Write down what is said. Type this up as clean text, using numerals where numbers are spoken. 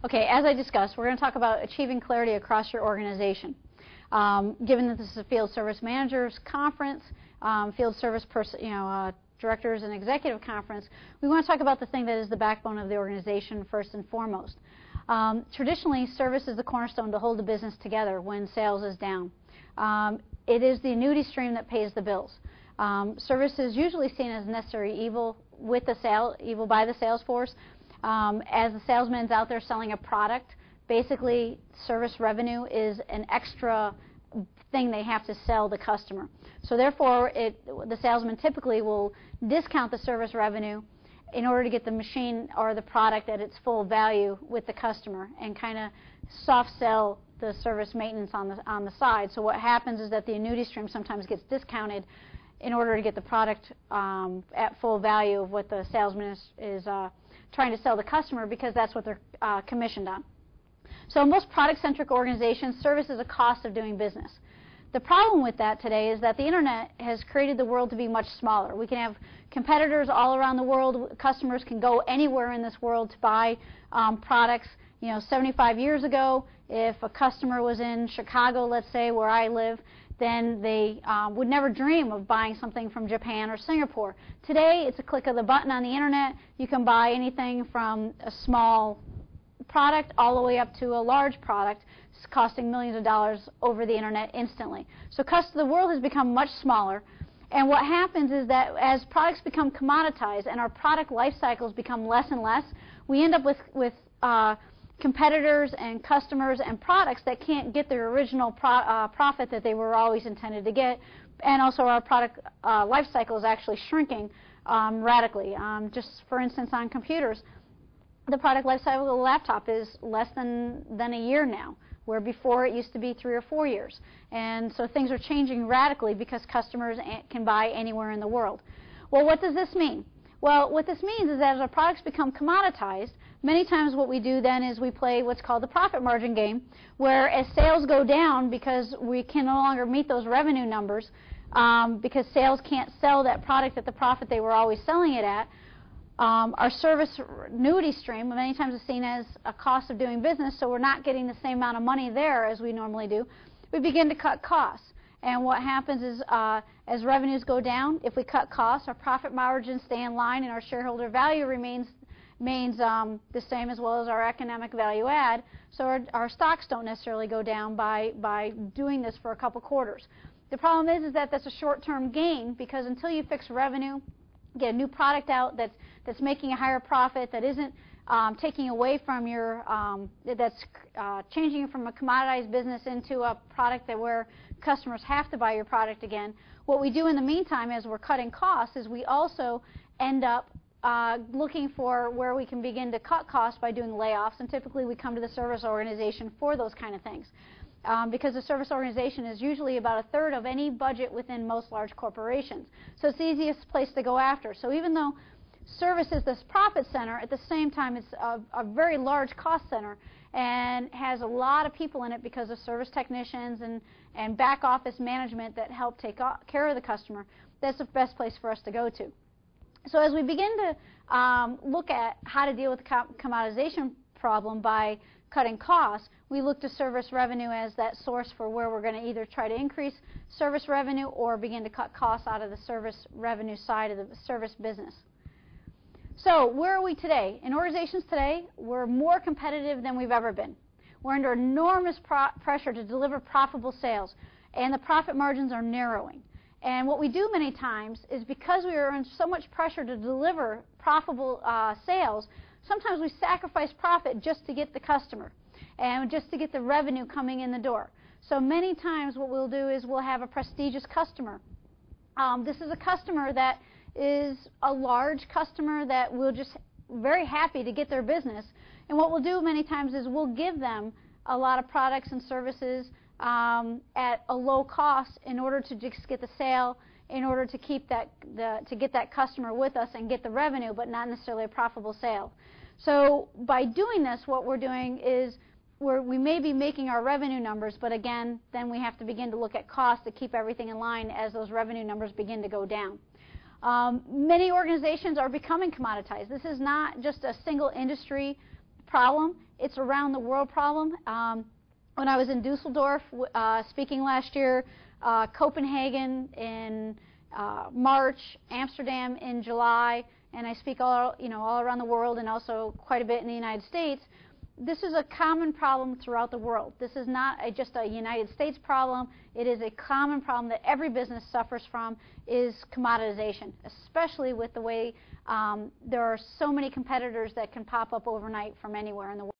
Okay, as I discussed, we're going to talk about achieving clarity across your organization. Given that this is a field service managers conference, field service directors and executive conference, we want to talk about the thing that is the backbone of the organization first and foremost. Traditionally, service is the cornerstone to hold the business together when sales is down. It is the annuity stream that pays the bills. Service is usually seen as necessary evil with the evil by the sales force. As the salesman's out there selling a product, basically service revenue is an extra thing they have to sell the customer. So therefore, the salesman typically will discount the service revenue in order to get the machine or the product at its full value with the customer and kind of soft sell the service maintenance on the side. So what happens is that the annuity stream sometimes gets discounted in order to get the product at full value of what the salesman is trying to sell the customer, because that's what they're commissioned on. So in most product-centric organizations, service is a cost of doing business. The problem with that today is that the internet has created the world to be much smaller. We can have competitors all around the world. Customers can go anywhere in this world to buy products. 75 years ago, if a customer was in Chicago, let's say, where I live, then they would never dream of buying something from Japan or Singapore. Today, it's a click of the button on the internet. You can buy anything from a small product all the way up to a large product costing millions of dollars over the internet instantly. So the world has become much smaller, and what happens is that as products become commoditized and our product life cycles become less and less, we end up with competitors and customers and products that can't get their original profit that they were always intended to get, and also our product life cycle is actually shrinking radically. Just for instance, on computers, the product life cycle of a laptop is less than a year now, where before it used to be 3 or 4 years. And so things are changing radically because customers can buy anywhere in the world. Well, what does this mean? Well, what this means is that as our products become commoditized, many times what we do then is we play what's called the profit margin game, where as sales go down because we can no longer meet those revenue numbers, because sales can't sell that product at the profit they were always selling it at, our service annuity stream many times is seen as a cost of doing business, so we're not getting the same amount of money there as we normally do. We begin to cut costs. And what happens is as revenues go down, if we cut costs, our profit margins stay in line and our shareholder value remains the same, as well as our economic value add, so our stocks don't necessarily go down by doing this for a couple quarters. The problem is that that's a short-term gain, because until you fix revenue, get a new product out that's making a higher profit, that isn't taking away from your, that's changing you from a commoditized business into a product where customers have to buy your product again. What we do in the meantime as we're cutting costs is we also end up looking for where we can begin to cut costs by doing layoffs, and typically we come to the service organization for those kind of things. Because the service organization is usually about a third of any budget within most large corporations. So it's the easiest place to go after. So even though service is this profit center, at the same time it's a very large cost center and has a lot of people in it because of service technicians and back office management that help take care of the customer. That's the best place for us to go to. So as we begin to look at how to deal with the commoditization problem by cutting costs, we look to service revenue as that source for where we're going to either try to increase service revenue or begin to cut costs out of the service revenue side of the service business. So where are we today? In organizations today, we're more competitive than we've ever been. We're under enormous pressure to deliver profitable sales, and the profit margins are narrowing. And what we do many times is, because we are under so much pressure to deliver profitable sales, sometimes we sacrifice profit just to get the customer and just to get the revenue coming in the door. So many times what we'll do is we'll have a prestigious customer. This is a customer that is a large customer that we're just very happy to get their business. And what we'll do many times is we'll give them a lot of products and services at a low cost in order to just get the sale, in order to keep to get that customer with us and get the revenue, but not necessarily a profitable sale. So by doing this, what we're doing is we may be making our revenue numbers, but again, then we have to begin to look at costs to keep everything in line as those revenue numbers begin to go down. Many organizations are becoming commoditized. This is not just a single industry problem. It's a around the world problem. When I was in Dusseldorf speaking last year, Copenhagen in March, Amsterdam in July, and I speak all around the world and also quite a bit in the United States. This is a common problem throughout the world. This is not just a United States problem. It is a common problem that every business suffers from, is commoditization, especially with the way there are so many competitors that can pop up overnight from anywhere in the world.